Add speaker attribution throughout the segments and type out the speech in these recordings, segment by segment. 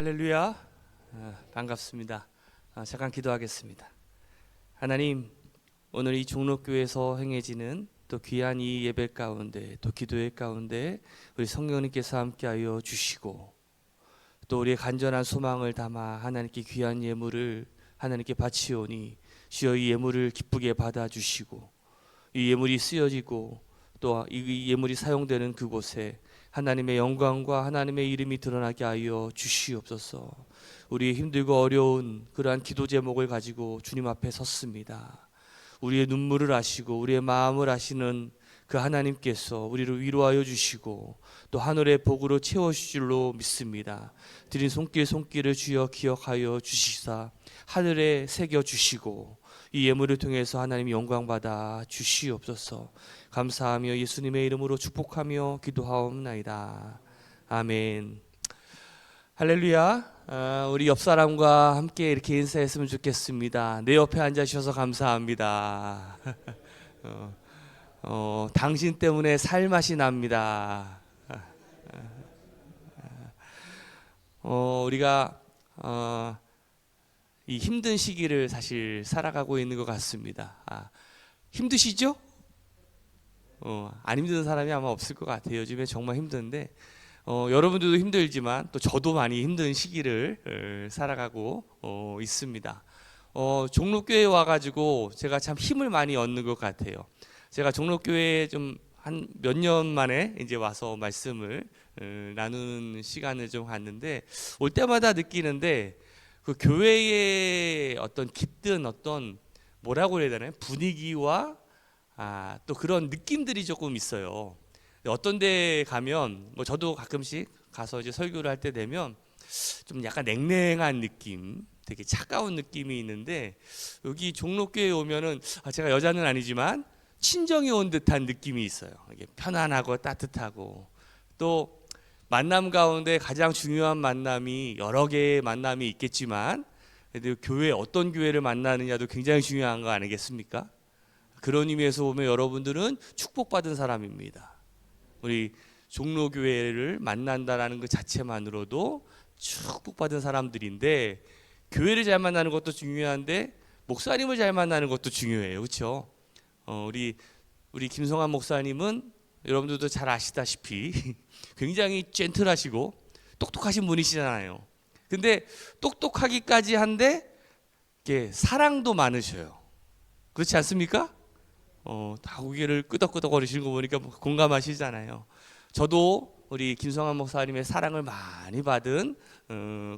Speaker 1: 할렐루야. 반갑습니다. 잠깐 기도하겠습니다. 하나님, 오늘 이 종로교회에서 행해지는 또 귀한 이 예배 가운데, 또 기도회 가운데 우리 성령님께서 함께하여 주시고, 또 우리의 간절한 소망을 담아 하나님께 귀한 예물을 하나님께 바치오니 주여 이 예물을 기쁘게 받아주시고, 이 예물이 쓰여지고 또 이 예물이 사용되는 그곳에 하나님의 영광과 하나님의 이름이 드러나게 하여 주시옵소서. 우리의 힘들고 어려운 그러한 기도 제목을 가지고 주님 앞에 섰습니다. 우리의 눈물을 아시고 우리의 마음을 아시는 그 하나님께서 우리를 위로하여 주시고 또 하늘의 복으로 채워주실 줄로 믿습니다. 드린 손길을 주여 기억하여 주시사 하늘에 새겨주시고 이 예물을 통해서 하나님 영광 받아 주시옵소서. 감사하며 예수님의 이름으로 축복하며 기도하옵나이다. 아멘. 할렐루야. 우리 옆 사람과 함께 이렇게 인사했으면 좋겠습니다. 내 옆에 앉아 주셔서 감사합니다. 당신 때문에 살맛이 납니다. 우리가 이 힘든 시기를 사실 살아가고 있는 것 같습니다. 힘드시죠? 안 힘든 사람이 아마 없을 것 같아요. 요즘에 정말 힘든데 여러분들도 힘들지만 또 저도 많이 힘든 시기를 살아가고 있습니다. 종로교회에 와가지고 제가 참 힘을 많이 얻는 것 같아요. 제가 종로교회에 좀 한 몇 년 만에 이제 와서 말씀을 나누는 시간을 좀 갖는데 올 때마다 느끼는데 그 교회의 어떤 깃든 어떤 뭐라고 해야 되나요? 분위기와 또 그런 느낌들이 조금 있어요. 어떤 데 가면 뭐 저도 가끔씩 가서 이제 설교를 할 때 되면 좀 약간 냉랭한 느낌, 되게 차가운 느낌이 있는데 여기 종로교회에 오면은 제가 여자는 아니지만 친정이 온 듯한 느낌이 있어요. 이게 편안하고 따뜻하고 또 만남 가운데 가장 중요한 만남이 여러 개의 만남이 있겠지만 그래도 교회 어떤 교회를 만나느냐도 굉장히 중요한 거 아니겠습니까? 그런 의미에서 보면 여러분들은 축복받은 사람입니다. 우리 종로교회를 만난다라는 것 자체만으로도 축복받은 사람들인데 교회를 잘 만나는 것도 중요한데 목사님을 잘 만나는 것도 중요해요. 그렇죠? 우리 김성환 목사님은 여러분들도 잘 아시다시피 굉장히 젠틀하시고 똑똑하신 분이시잖아요. 근데 똑똑하기까지 한데 사랑도 많으셔요. 그렇지 않습니까? 다 고개를 끄덕끄덕 거리시는 거 보니까 공감하시잖아요. 저도 우리 김성환 목사님의 사랑을 많이 받은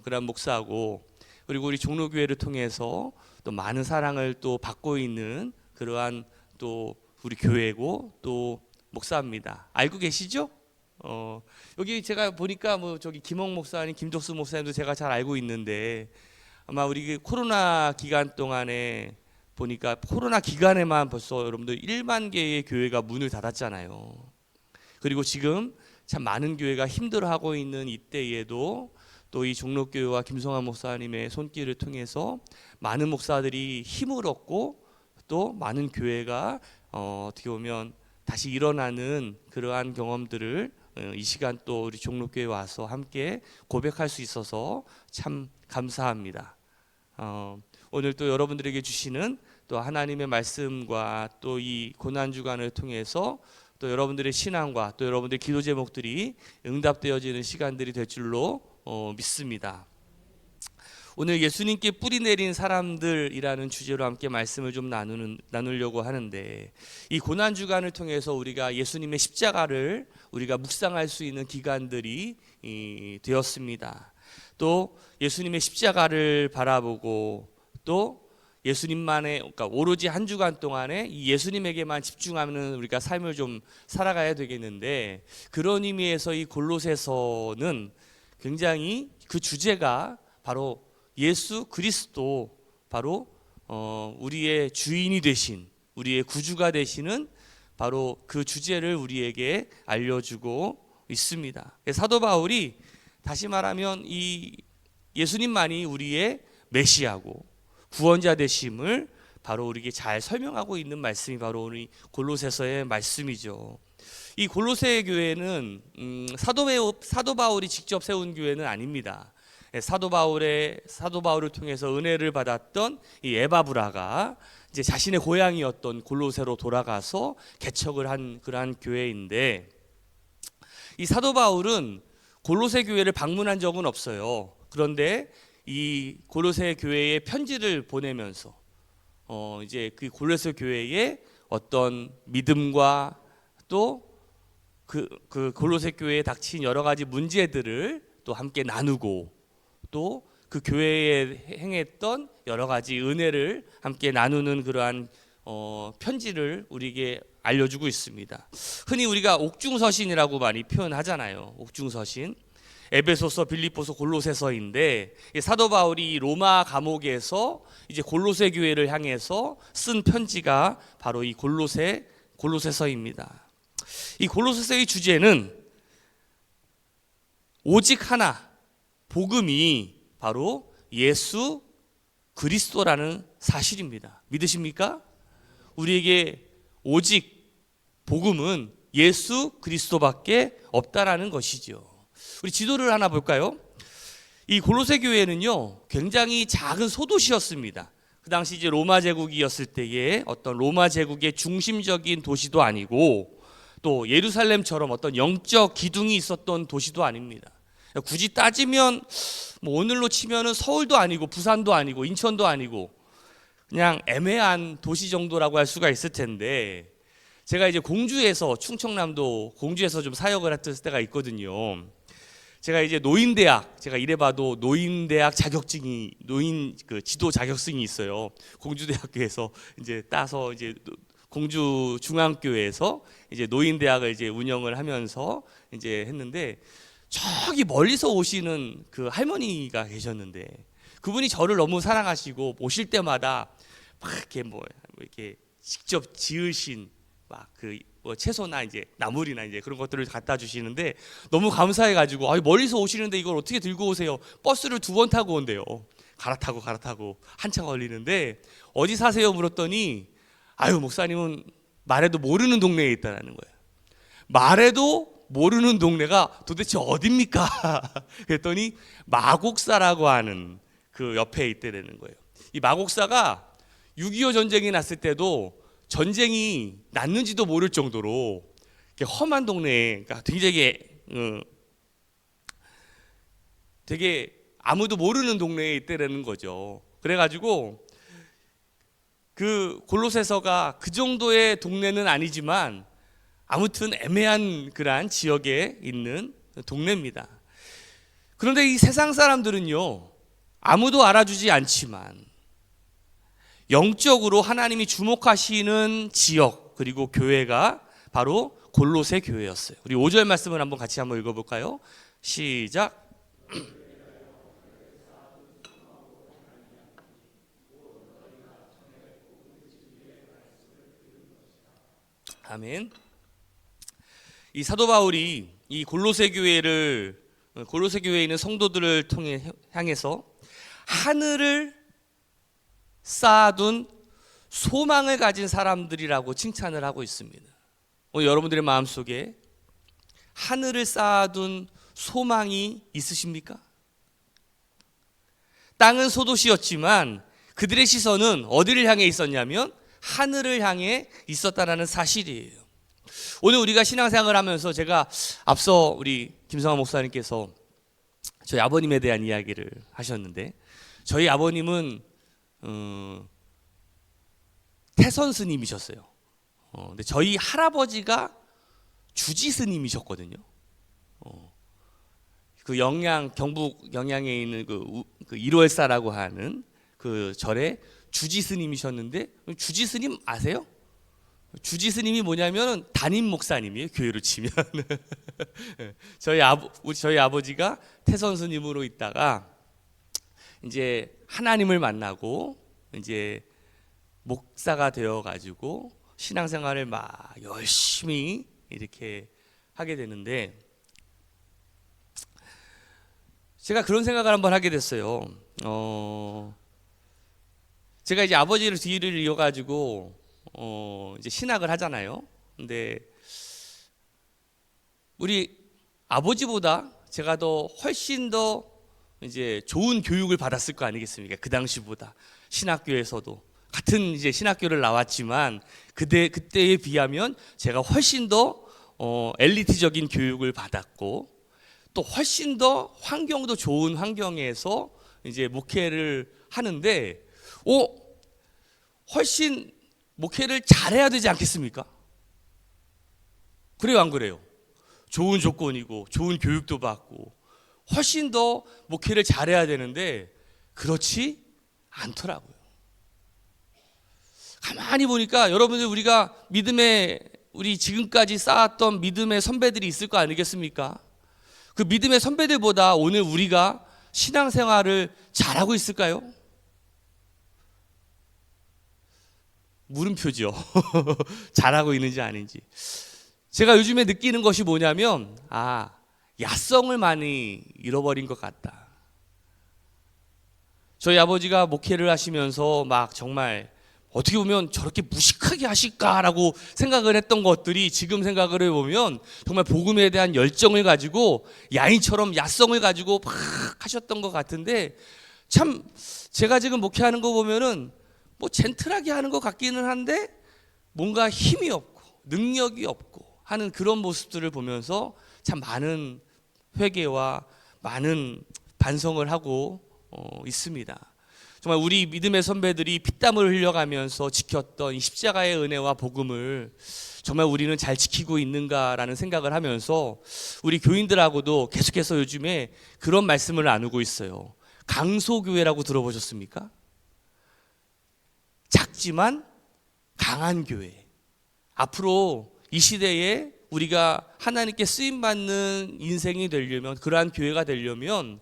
Speaker 1: 그런 목사고, 그리고 우리 종로교회를 통해서 또 많은 사랑을 또 받고 있는 그러한 또 우리 교회고 또 목사입니다. 알고 계시죠? 여기 제가 보니까 뭐 저기 김홍 목사님, 김덕수 목사님도 제가 잘 알고 있는데 아마 우리 코로나 기간 동안에 보니까 코로나 기간에만 벌써 여러분들 1만 개의 교회가 문을 닫았잖아요. 그리고 지금 참 많은 교회가 힘들어하고 있는 이때에도 또 이 종로교회와 김성환 목사님의 손길을 통해서 많은 목사들이 힘을 얻고 또 많은 교회가 어떻게 보면 다시 일어나는 그러한 경험들을 이 시간 또 우리 종로교회에 와서 함께 고백할 수 있어서 참 감사합니다. 오늘 또 여러분들에게 주시는 또 하나님의 말씀과 또 이 고난 주간을 통해서 또 여러분들의 신앙과 또 여러분들의 기도 제목들이 응답되어지는 시간들이 될 줄로 믿습니다. 오늘 예수님께 뿌리 내린 사람들이라는 주제로 함께 말씀을 좀 나누려고 하는데, 이 고난 주간을 통해서 우리가 예수님의 십자가를 우리가 묵상할 수 있는 기간들이 되었습니다. 또 예수님의 십자가를 바라보고 또 예수님만의, 그러니까 오로지 한 주간 동안에 이 예수님에게만 집중하는 우리가 삶을 좀 살아가야 되겠는데, 그런 의미에서 이 골로새서는 굉장히 그 주제가 바로 예수 그리스도, 바로 우리의 주인이 되신, 우리의 구주가 되시는 바로 그 주제를 우리에게 알려주고 있습니다. 사도 바울이 다시 말하면 이 예수님만이 우리의 메시아고 구원자 되심을 바로 우리에게 잘 설명하고 있는 말씀이 바로 우리 골로새서의 말씀이죠. 이 골로새 교회는 사도 바울이 직접 세운 교회는 아닙니다. 사도 바울을 통해서 은혜를 받았던 이 에바브라가 이제 자신의 고향이었던 골로새로 돌아가서 개척을 한 그러한 교회인데, 이 사도 바울은 골로새 교회를 방문한 적은 없어요. 그런데 이 골로새 교회에 편지를 보내면서 이제 그 골로새 교회에 어떤 믿음과 또 그 골로새 교회에 닥친 여러 가지 문제들을 또 함께 나누고, 또 그 교회에 행했던 여러 가지 은혜를 함께 나누는 그러한 편지를 우리에게 알려주고 있습니다. 흔히 우리가 옥중서신이라고 많이 표현하잖아요. 옥중서신. 에베소서, 빌립보서, 골로새서인데, 사도 바울이 로마 감옥에서 이제 골로새 교회를 향해서 쓴 편지가 바로 이 골로새서입니다. 이 골로새서의 주제는 오직 하나, 복음이 바로 예수 그리스도라는 사실입니다. 믿으십니까? 우리에게 오직 복음은 예수 그리스도밖에 없다라는 것이죠. 우리 지도를 하나 볼까요? 이 골로새 교회는요, 굉장히 작은 소도시였습니다. 그 당시 이제 로마 제국이었을 때에 어떤 로마 제국의 중심적인 도시도 아니고, 또 예루살렘처럼 어떤 영적 기둥이 있었던 도시도 아닙니다. 굳이 따지면 뭐 오늘로 치면은 서울도 아니고 부산도 아니고 인천도 아니고 그냥 애매한 도시 정도라고 할 수가 있을 텐데, 제가 이제 공주에서, 충청남도 공주에서 좀 사역을 했을 때가 있거든요. 제가 이제 노인대학, 제가 이래봐도 노인대학 자격증이, 노인 그 지도 자격증이 있어요. 공주대학교에서 이제 따서 이제 공주 중앙교회에서 이제 노인대학을 이제 운영을 하면서 이제 했는데, 저기 멀리서 오시는 그 할머니가 계셨는데, 그분이 저를 너무 사랑하시고 오실 때마다 막 이렇게 뭐 이렇게 직접 지으신 막 그 채소나 이제 나물이나 이제 그런 것들을 갖다 주시는데, 너무 감사해가지고, 멀리서 오시는데 이걸 어떻게 들고 오세요? 버스를 2번 타고 온대요. 갈아타고 한참 걸리는데, 어디 사세요? 물었더니, 목사님은 말해도 모르는 동네에 있다라는 거예요. 말해도 모르는 동네가 도대체 어딥니까? 그랬더니 마곡사라고 하는 그 옆에 있대라는 거예요. 이 마곡사가 6.25 전쟁이 났을 때도 전쟁이 났는지도 모를 정도로 험한 동네에, 그러니까 되게 아무도 모르는 동네에 있대라는 거죠. 그래가지고 그 골로새서가 그 정도의 동네는 아니지만 아무튼 애매한 그러한 지역에 있는 동네입니다. 그런데 이 세상 사람들은요, 아무도 알아주지 않지만 영적으로 하나님이 주목하시는 지역, 그리고 교회가 바로 골로새 교회였어요. 우리 5절 말씀을 한번 같이 한번 읽어볼까요? 시작. 아멘. 이 사도 바울이 이 골로새 교회에 있는 성도들을 향해서 하늘을 쌓아둔 소망을 가진 사람들이라고 칭찬을 하고 있습니다. 오늘 여러분들의 마음속에 하늘을 쌓아둔 소망이 있으십니까? 땅은 소도시였지만 그들의 시선은 어디를 향해 있었냐면 하늘을 향해 있었다라는 사실이에요. 오늘 우리가 신앙생활을 하면서, 제가 앞서 우리 김성환 목사님께서 저희 아버님에 대한 이야기를 하셨는데, 저희 아버님은 태선 스님이셨어요. 근데 저희 할아버지가 주지 스님이셨거든요. 그 경북 영양에 있는 그 일월사라고 하는 그 절에 주지 스님이셨는데, 주지 스님 아세요? 주지 스님이 뭐냐면 담임 목사님이에요. 교회로 치면. 저희 아버지가 태선 스님으로 있다가 이제 하나님을 만나고 이제 목사가 되어 가지고 신앙생활을 막 열심히 이렇게 하게 되는데, 제가 그런 생각을 한번 하게 됐어요. 제가 이제 아버지를 뒤를 이어 가지고 이제 신학을 하잖아요. 근데 우리 아버지보다 제가 훨씬 더 이제 좋은 교육을 받았을 거 아니겠습니까? 그 당시보다 신학교에서도 같은 이제 신학교를 나왔지만 그때에 비하면 제가 훨씬 더 엘리트적인 교육을 받았고 또 훨씬 더 환경도 좋은 환경에서 이제 목회를 하는데 훨씬 목회를 잘해야 되지 않겠습니까? 그래요, 안 그래요? 좋은 조건이고 좋은 교육도 받고 훨씬 더 목회를 잘해야 되는데 그렇지 않더라고요. 가만히 보니까 여러분들 우리가 우리 지금까지 쌓았던 믿음의 선배들이 있을 거 아니겠습니까? 그 믿음의 선배들보다 오늘 우리가 신앙생활을 잘하고 있을까요? 물음표죠. 잘하고 있는지 아닌지. 제가 요즘에 느끼는 것이 뭐냐면 야성을 많이 잃어버린 것 같다. 저희 아버지가 목회를 하시면서 막 정말 어떻게 보면 저렇게 무식하게 하실까라고 생각을 했던 것들이 지금 생각을 해보면 정말 복음에 대한 열정을 가지고 야인처럼 야성을 가지고 막 하셨던 것 같은데 참 제가 지금 목회하는 거 보면은 뭐 젠틀하게 하는 것 같기는 한데 뭔가 힘이 없고 능력이 없고 하는 그런 모습들을 보면서 참 많은 회개와 많은 반성을 하고 있습니다. 정말 우리 믿음의 선배들이 피땀을 흘려가면서 지켰던 이 십자가의 은혜와 복음을 정말 우리는 잘 지키고 있는가라는 생각을 하면서 우리 교인들하고도 계속해서 요즘에 그런 말씀을 나누고 있어요. 강소교회라고 들어보셨습니까? 작지만 강한 교회. 앞으로 이 시대에 우리가 하나님께 쓰임받는 인생이 되려면, 그러한 교회가 되려면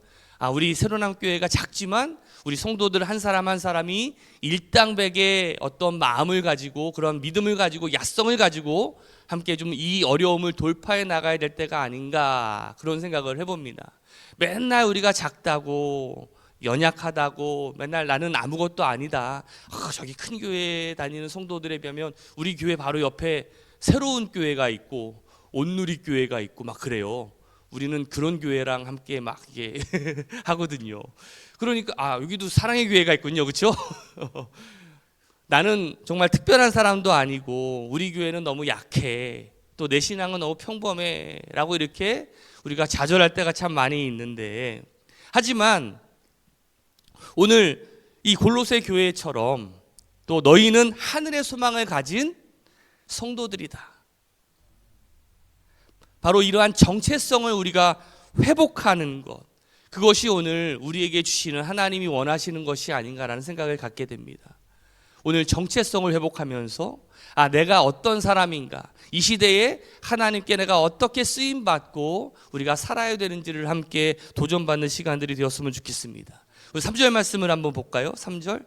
Speaker 1: 우리 새로남 교회가 작지만 우리 성도들 한 사람 한 사람이 일당백의 어떤 마음을 가지고 그런 믿음을 가지고 야성을 가지고 함께 좀 이 어려움을 돌파해 나가야 될 때가 아닌가 그런 생각을 해봅니다. 맨날 우리가 작다고 연약하다고 맨날 나는 아무것도 아니다. 저기 큰 교회 다니는 성도들에 비하면 우리 교회 바로 옆에 새로운 교회가 있고 온누리 교회가 있고 막 그래요. 우리는 그런 교회랑 함께 막 이게 하거든요. 그러니까 여기도 사랑의 교회가 있군요, 그렇죠? 나는 정말 특별한 사람도 아니고 우리 교회는 너무 약해. 또 내 신앙은 너무 평범해라고 이렇게 우리가 좌절할 때가 참 많이 있는데 하지만 오늘 이 골로새 교회처럼 또 너희는 하늘의 소망을 가진 성도들이다. 바로 이러한 정체성을 우리가 회복하는 것, 그것이 오늘 우리에게 주시는 하나님이 원하시는 것이 아닌가라는 생각을 갖게 됩니다. 오늘 정체성을 회복하면서 내가 어떤 사람인가, 이 시대에 하나님께 내가 어떻게 쓰임받고 우리가 살아야 되는지를 함께 도전받는 시간들이 되었으면 좋겠습니다. 우리 3절 말씀을 한번 볼까요? 3절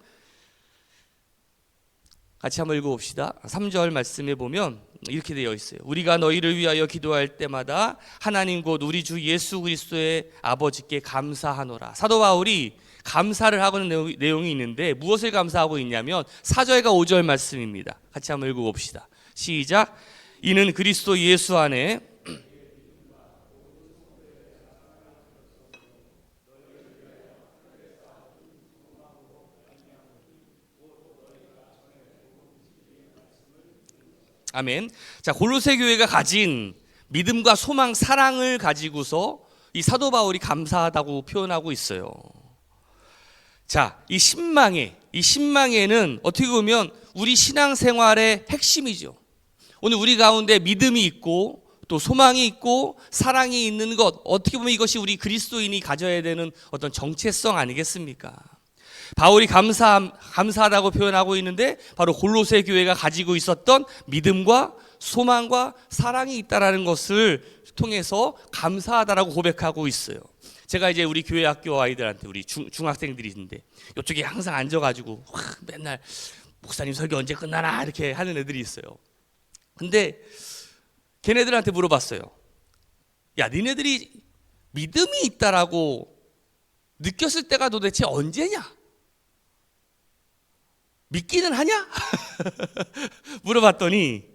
Speaker 1: 같이 한번 읽어봅시다. 3절 말씀에 보면 이렇게 되어 있어요. 우리가 너희를 위하여 기도할 때마다 하나님 곧 우리 주 예수 그리스도의 아버지께 감사하노라. 사도 바울이 감사를 하는 내용이 있는데 무엇을 감사하고 있냐면 4절과 5절 말씀입니다. 같이 한번 읽어봅시다. 시작. 이는 그리스도 예수 안에 아멘. 자, 골로새 교회가 가진 믿음과 소망, 사랑을 가지고서 이 사도 바울이 감사하다고 표현하고 있어요. 자, 이 신망에는 어떻게 보면 우리 신앙생활의 핵심이죠. 오늘 우리 가운데 믿음이 있고 또 소망이 있고 사랑이 있는 것, 어떻게 보면 이것이 우리 그리스도인이 가져야 되는 어떤 정체성 아니겠습니까? 바울이 감사하다고 표현하고 있는데 바로 골로새 교회가 가지고 있었던 믿음과 소망과 사랑이 있다라는 것을 통해서 감사하다라고 고백하고 있어요. 제가 이제 우리 교회 학교 아이들한테 우리 중학생들이 있는데 이쪽에 항상 앉아가지고 맨날 목사님 설교 언제 끝나나 이렇게 하는 애들이 있어요. 근데 걔네들한테 물어봤어요. 야, 니네들이 믿음이 있다라고 느꼈을 때가 도대체 언제냐? 믿기는 하냐? 물어봤더니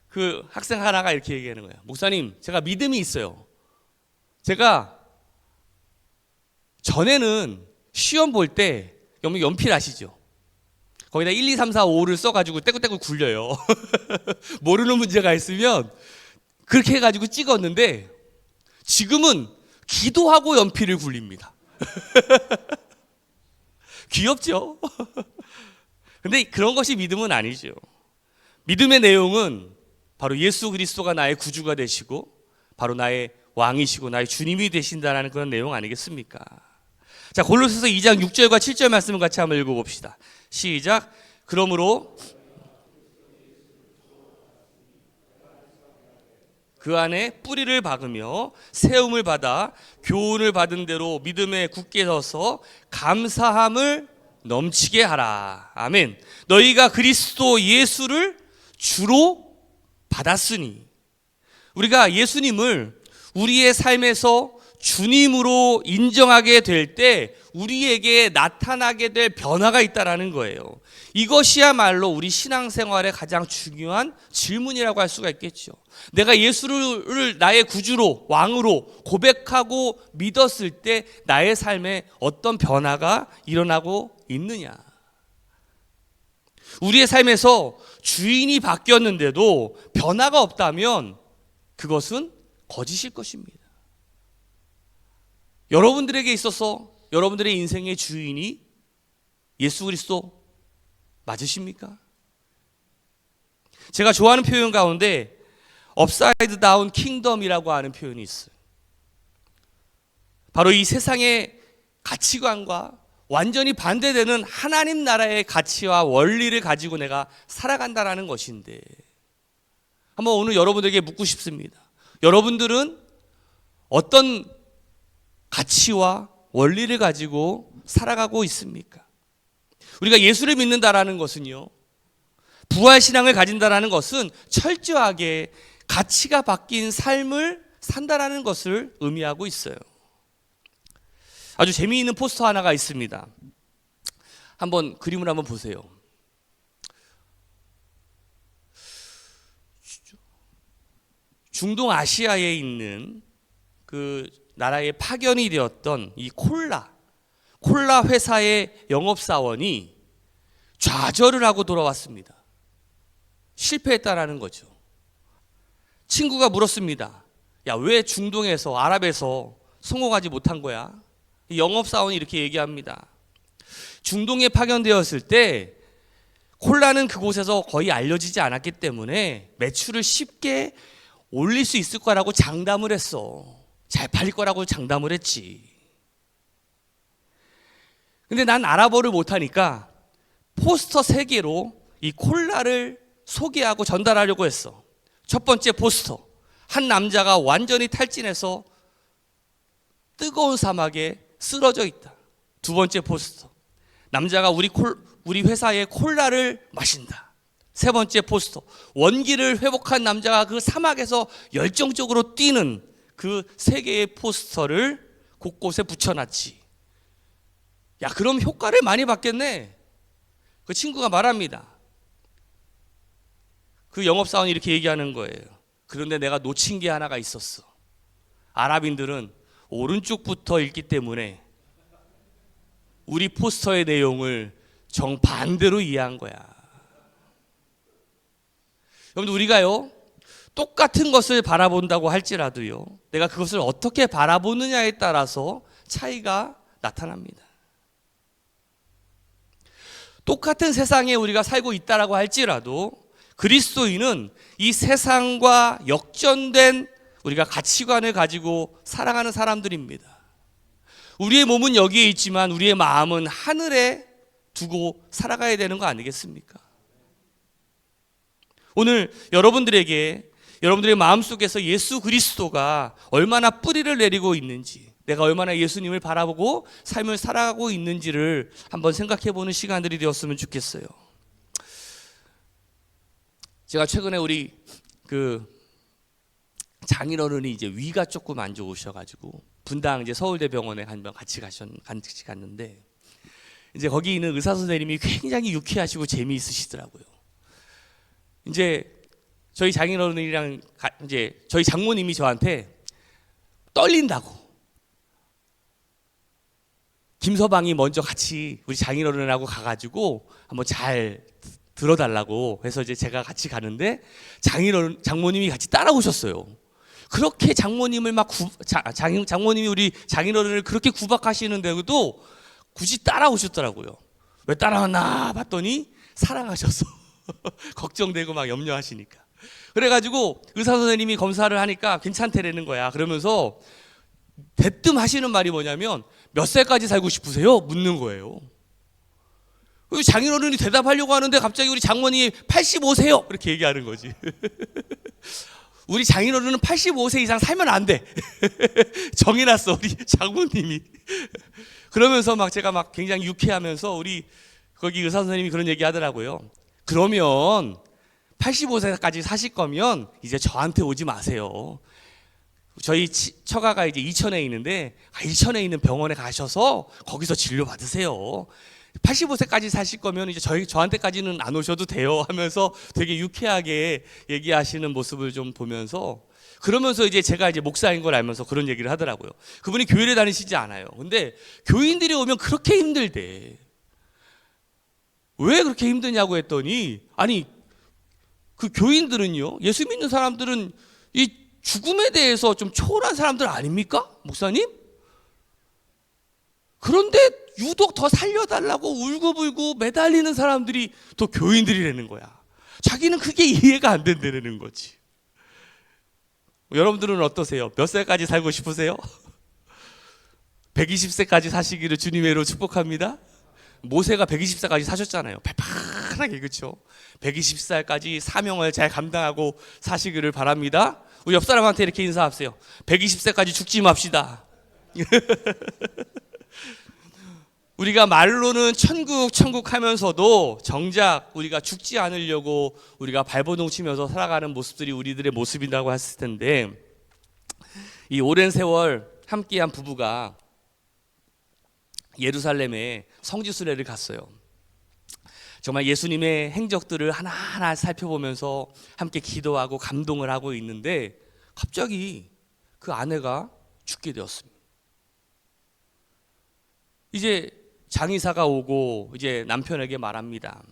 Speaker 1: 그 학생 하나가 이렇게 얘기하는 거예요. 목사님, 제가 믿음이 있어요. 제가 전에는 시험 볼 때 연필 아시죠? 거기다 1, 2, 3, 4, 5를 써가지고 떼굴떼굴 굴려요. 모르는 문제가 있으면 그렇게 해가지고 찍었는데 지금은 기도하고 연필을 굴립니다. 귀엽죠? 근데 그런 것이 믿음은 아니죠. 믿음의 내용은 바로 예수 그리스도가 나의 구주가 되시고 바로 나의 왕이시고 나의 주님이 되신다는 그런 내용 아니겠습니까? 자, 골로새서 2장 6절과 7절 말씀을 같이 한번 읽어봅시다. 시작. 그러므로 그 안에 뿌리를 박으며 세움을 받아 교훈을 받은 대로 믿음에 굳게 서서 감사함을 넘치게 하라. 아멘. 너희가 그리스도 예수를 주로 받았으니, 우리가 예수님을 우리의 삶에서 주님으로 인정하게 될 때 우리에게 나타나게 될 변화가 있다라는 거예요. 이것이야말로 우리 신앙생활의 가장 중요한 질문이라고 할 수가 있겠죠. 내가 예수를 나의 구주로, 왕으로 고백하고 믿었을 때 나의 삶에 어떤 변화가 일어나고 있느냐. 우리의 삶에서 주인이 바뀌었는데도 변화가 없다면 그것은 거짓일 것입니다. 여러분들에게 있어서 여러분들의 인생의 주인이 예수 그리스도 맞으십니까? 제가 좋아하는 표현 가운데 업사이드 다운 킹덤이라고 하는 표현이 있어요. 바로 이 세상의 가치관과 완전히 반대되는 하나님 나라의 가치와 원리를 가지고 내가 살아간다는 것인데, 한번 오늘 여러분들에게 묻고 싶습니다. 여러분들은 어떤 가치와 원리를 가지고 살아가고 있습니까? 우리가 예수를 믿는다라는 것은요, 부활신앙을 가진다라는 것은 철저하게 가치가 바뀐 삶을 산다라는 것을 의미하고 있어요. 아주 재미있는 포스터 하나가 있습니다. 한번 그림을 한번 보세요. 중동 아시아에 있는 그 나라에 파견이 되었던 이 콜라 회사의 영업사원이 좌절을 하고 돌아왔습니다. 실패했다라는 거죠. 친구가 물었습니다. 야, 왜 중동에서, 아랍에서 성공하지 못한 거야? 이 영업사원이 이렇게 얘기합니다. 중동에 파견되었을 때 콜라는 그곳에서 거의 알려지지 않았기 때문에 매출을 쉽게 올릴 수 있을 거라고 장담을 했어. 잘 팔릴 거라고 장담을 했지. 근데 난 아랍어를 못하니까 포스터 3개로 이 콜라를 소개하고 전달하려고 했어. 첫 번째 포스터, 한 남자가 완전히 탈진해서 뜨거운 사막에 쓰러져 있다. 두 번째 포스터, 남자가 우리 회사의 콜라를 마신다. 세 번째 포스터, 원기를 회복한 남자가 그 사막에서 열정적으로 뛰는 그 3개의 포스터를 곳곳에 붙여놨지. 야, 그럼 효과를 많이 받겠네. 그 친구가 말합니다. 그 영업사원이 이렇게 얘기하는 거예요. 그런데 내가 놓친 게 하나가 있었어. 아랍인들은 오른쪽부터 읽기 때문에 우리 포스터의 내용을 정반대로 이해한 거야. 여러분들, 우리가요, 똑같은 것을 바라본다고 할지라도요, 내가 그것을 어떻게 바라보느냐에 따라서 차이가 나타납니다. 똑같은 세상에 우리가 살고 있다라고 할지라도 그리스도인은 이 세상과 역전된 우리가 가치관을 가지고 살아가는 사람들입니다. 우리의 몸은 여기에 있지만 우리의 마음은 하늘에 두고 살아가야 되는 거 아니겠습니까? 오늘 여러분들의 마음속에서 예수 그리스도가 얼마나 뿌리를 내리고 있는지, 내가 얼마나 예수님을 바라보고 삶을 살아가고 있는지를 한번 생각해보는 시간들이 되었으면 좋겠어요. 제가 최근에 우리 장인어른이 이제 위가 조금 안 좋으셔가지고 분당 이제 서울대병원에 한번 같이 갔는데, 이제 거기 있는 의사 선생님이 굉장히 유쾌하시고 재미있으시더라고요. 이제 저희 장인어른이랑 이제 저희 장모님이 저한테 떨린다고, 김서방이 먼저 같이 우리 장인어른하고 가가지고 한번 잘 들어달라고 해서 이제 제가 같이 가는데 장모님이 같이 따라오셨어요. 그렇게 장모님을 장모님이 우리 장인어른을 그렇게 구박하시는데도 굳이 따라오셨더라고요. 왜 따라왔나 봤더니 사랑하셔서 걱정되고 막 염려하시니까. 그래가지고 의사 선생님이 검사를 하니까 괜찮대라는 거야. 그러면서 대뜸 하시는 말이 뭐냐면 몇 살까지 살고 싶으세요? 묻는 거예요. 장인어른이 대답하려고 하는데 갑자기 우리 장모님이 85세요 이렇게 얘기하는 거지. 우리 장인어른은 85세 이상 살면 안 돼. 정해놨어 우리 장모님이. 그러면서 막 제가 막 굉장히 유쾌하면서 우리 거기 의사 선생님이 그런 얘기 하더라고요. 그러면 85세까지 사실 거면 이제 저한테 오지 마세요. 저희 처가가 이제 이천에 있는데 이천에 있는 병원에 가셔서 거기서 진료 받으세요. 85세까지 사실 거면 이제 저한테까지는 안 오셔도 돼요 하면서 되게 유쾌하게 얘기하시는 모습을 좀 보면서, 그러면서 이제 제가 이제 목사인 걸 알면서 그런 얘기를 하더라고요. 그분이 교회를 다니시지 않아요. 근데 교인들이 오면 그렇게 힘들대. 왜 그렇게 힘드냐고 했더니, 아니 그 교인들은요, 예수 믿는 사람들은 이 죽음에 대해서 좀 초월한 사람들 아닙니까? 목사님? 그런데 유독 더 살려달라고 울고불고 매달리는 사람들이 또 교인들이라는 거야. 자기는 그게 이해가 안 된다는 거지. 여러분들은 어떠세요? 몇 살까지 살고 싶으세요? 120세까지 사시기를 주님의 이름으로 축복합니다. 모세가 120살까지 사셨잖아요. 팔팔하게, 그렇죠? 120살까지 사명을 잘 감당하고 사시기를 바랍니다. 우리 옆 사람한테 이렇게 인사하세요. 120세까지 죽지 맙시다. 우리가 말로는 천국 하면서도 정작 우리가 죽지 않으려고 우리가 발버둥 치면서 살아가는 모습들이 우리들의 모습이라고 했을 텐데, 이 오랜 세월 함께한 부부가 예루살렘에 성지순례를 갔어요. 정말 예수님의 행적들을 하나하나 살펴보면서 함께 기도하고 감동을 하고 있는데 갑자기 그 아내가 죽게 되었습니다. 이제 장의사가 오고 이제 남편에게 말합니다.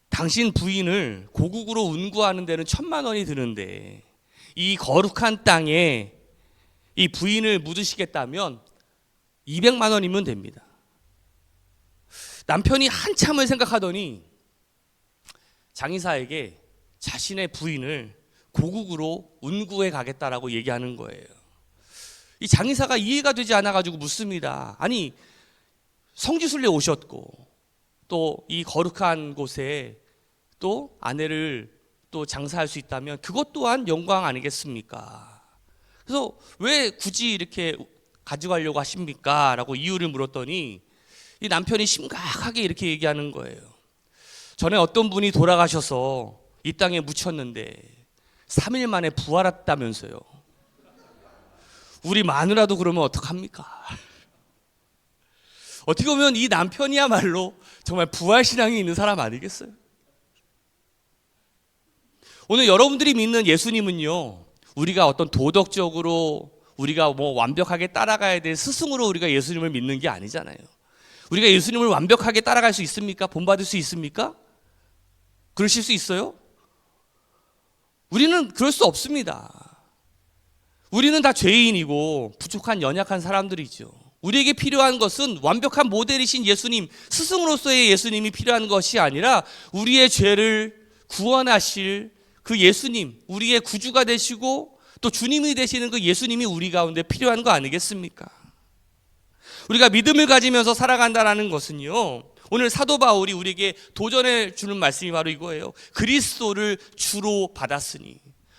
Speaker 1: 당신 부인을 고국으로 운구하는 데는 1,000만 원이 드는데 이 거룩한 땅에 이 부인을 묻으시겠다면 200만 원이면 됩니다. 남편이 한참을 생각하더니 장의사에게 자신의 부인을 고국으로 운구해 가겠다라고 얘기하는 거예요. 이 장의사가 이해가 되지 않아가지고 묻습니다. 아니, 성지순례 오셨고 또 이 거룩한 곳에 또 아내를 또 장사할 수 있다면 그것 또한 영광 아니겠습니까? 그래서 왜 굳이 이렇게 가져가려고 하십니까? 라고 이유를 물었더니 이 남편이 심각하게 이렇게 얘기하는 거예요. 전에 어떤 분이 돌아가셔서 이 땅에 묻혔는데 3일 만에 부활했다면서요. 우리 마누라도 그러면 어떡합니까? 어떻게 보면 이 남편이야말로 정말 부활신앙이 있는 사람 아니겠어요? 오늘 여러분들이 믿는 예수님은요, 우리가 어떤 도덕적으로 우리가 뭐 완벽하게 따라가야 될 스승으로 우리가 예수님을 믿는 게 아니잖아요. 우리가 예수님을 완벽하게 따라갈 수 있습니까? 본받을 수 있습니까? 그러실 수 있어요? 우리는 그럴 수 없습니다. 우리는 다 죄인이고 부족한 연약한 사람들이죠. 우리에게 필요한 것은 완벽한 모델이신 예수님, 스승으로서의 예수님이 필요한 것이 아니라 우리의 죄를 구원하실 그 예수님, 우리의 구주가 되시고 또 주님이 되시는 그 예수님이 우리 가운데 필요한 거 아니겠습니까? 우리가 믿음을 가지면서 살아간다는 것은요, 오늘 사도 바울이 우리에게 도전해 주는 말씀이 바로 이거예요. 그리스도를 주로 받았으니.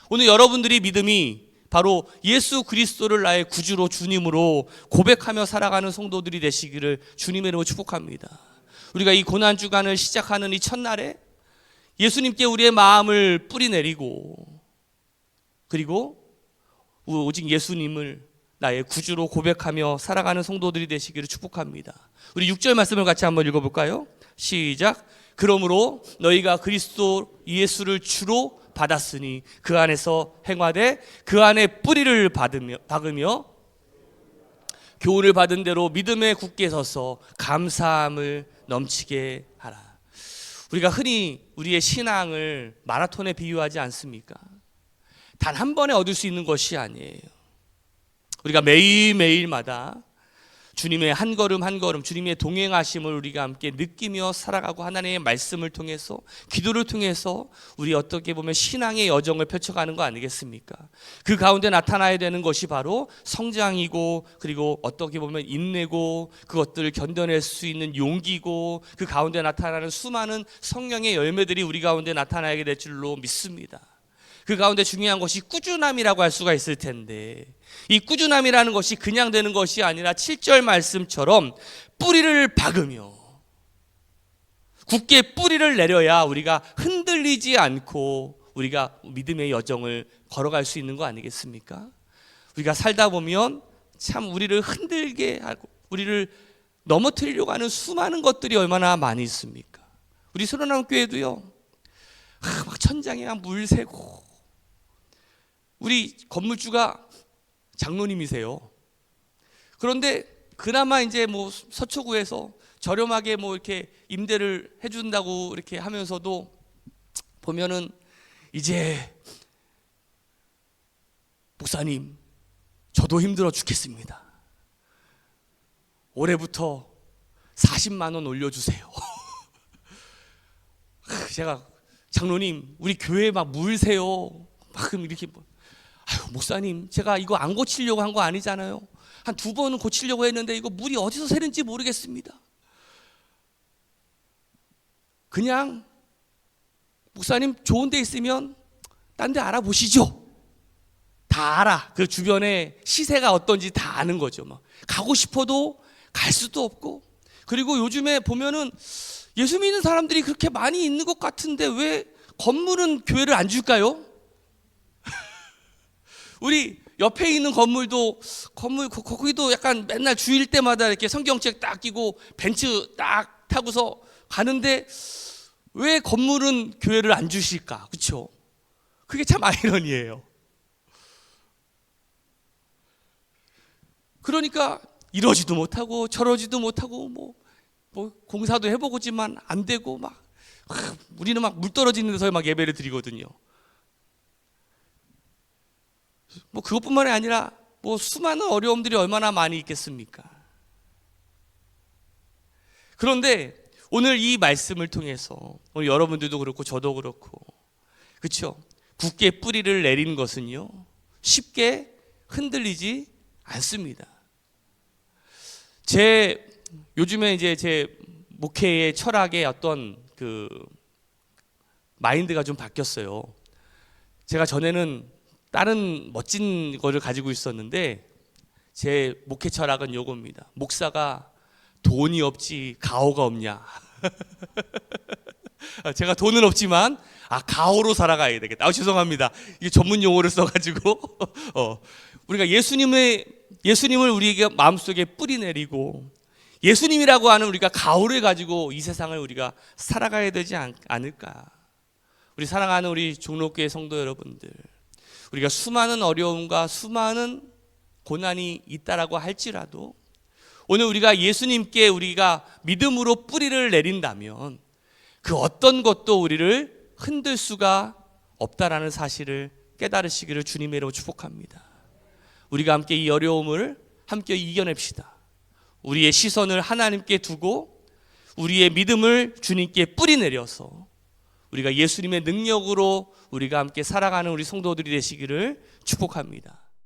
Speaker 1: 오늘 여러분들이 믿음이 바로 예수 그리스도를 나의 구주로 주님으로 고백하며 살아가는 성도들이 되시기를 주님의 이름으로 축복합니다. 우리가 이 고난주간을 시작하는 이 첫날에 예수님께 우리의 마음을 뿌리내리고, 그리고 오직 예수님을 나의 구주로 고백하며 살아가는 성도들이 되시기를 축복합니다. 우리 6절 말씀을 같이 한번 읽어볼까요? 시작. 그러므로 너희가 그리스도 예수를 주로 받았으니 그 안에서 행하되 그 안에 뿌리를 박으며 교훈을 받은 대로 믿음에 굳게 서서 감사함을 넘치게 하라. 우리가 흔히 우리의 신앙을 마라톤에 비유하지 않습니까? 단 한 번에 얻을 수 있는 것이 아니에요. 우리가 매일매일마다 주님의 한 걸음 한 걸음, 주님의 동행하심을 우리가 함께 느끼며 살아가고 하나님의 말씀을 통해서, 기도를 통해서 우리 어떻게 보면 신앙의 여정을 펼쳐가는 거 아니겠습니까? 그 가운데 나타나야 되는 것이 바로 성장이고, 그리고 어떻게 보면 인내고, 그것들을 견뎌낼 수 있는 용기고, 그 가운데 나타나는 수많은 성령의 열매들이 우리 가운데 나타나게 될 줄로 믿습니다. 그 가운데 중요한 것이 꾸준함이라고 할 수가 있을 텐데, 이 꾸준함이라는 것이 그냥 되는 것이 아니라 7절 말씀처럼 뿌리를 박으며 굳게 뿌리를 내려야 우리가 흔들리지 않고 우리가 믿음의 여정을 걸어갈 수 있는 거 아니겠습니까? 우리가 살다 보면 참 우리를 흔들게 하고 우리를 넘어뜨리려고 하는 수많은 것들이 얼마나 많이 있습니까? 우리 소로남 교회도요, 막 천장에 물 새고, 우리 건물주가 장로님이세요. 그런데 그나마 이제 뭐 서초구에서 저렴하게 뭐 이렇게 임대를 해준다고 이렇게 하면서도 보면은 이제 목사님, 저도 힘들어 죽겠습니다. 올해부터 40만 원 올려주세요. 제가 장로님, 우리 교회 막 물 새요. 막 이렇게 아유, 목사님, 제가 이거 안 고치려고 한 거 아니잖아요. 한 2번은 고치려고 했는데 이거 물이 어디서 새는지 모르겠습니다. 그냥 목사님 좋은 데 있으면 딴 데 알아보시죠. 다 알아. 그 주변에 시세가 어떤지 다 아는 거죠. 막 가고 싶어도 갈 수도 없고. 그리고 요즘에 보면은 예수 믿는 사람들이 그렇게 많이 있는 것 같은데 왜 건물은 교회를 안 줄까요? 우리 옆에 있는 거기도 약간 맨날 주일 때마다 이렇게 성경책 딱 끼고 벤츠 딱 타고서 가는데 왜 건물은 교회를 안 주실까? 그렇죠? 그게 참 아이러니예요. 그러니까 이러지도 못하고 저러지도 못하고 뭐 공사도 해보고지만 안 되고 막 우리는 막 물 떨어지는 데서 막 예배를 드리거든요. 뭐 그것뿐만이 아니라 뭐 수많은 어려움들이 얼마나 많이 있겠습니까? 그런데 오늘 이 말씀을 통해서 오늘 여러분들도 그렇고 저도 그렇고, 그렇죠? 굳게 뿌리를 내리는 것은요, 쉽게 흔들리지 않습니다. 요즘에 이제 제 목회의 철학의 어떤 그 마인드가 좀 바뀌었어요. 제가 전에는 다른 멋진 거를 가지고 있었는데 제 목회 철학은 요겁니다. 목사가 돈이 없지 가오가 없냐. 제가 돈은 없지만 가오로 살아가야 되겠다. 죄송합니다. 이게 전문 용어를 써가지고 우리가 예수님을 우리에게 마음속에 뿌리 내리고 예수님이라고 하는 우리가 가오를 가지고 이 세상을 우리가 살아가야 되지 않을까. 우리 사랑하는 우리 종로교회 성도 여러분들, 우리가 수많은 어려움과 수많은 고난이 있다라고 할지라도 오늘 우리가 예수님께 우리가 믿음으로 뿌리를 내린다면 그 어떤 것도 우리를 흔들 수가 없다라는 사실을 깨달으시기를 주님의 이름으로 축복합니다. 우리가 함께 이 어려움을 함께 이겨냅시다. 우리의 시선을 하나님께 두고 우리의 믿음을 주님께 뿌리 내려서 우리가 예수님의 능력으로 우리가 함께 살아가는 우리 성도들이 되시기를 축복합니다.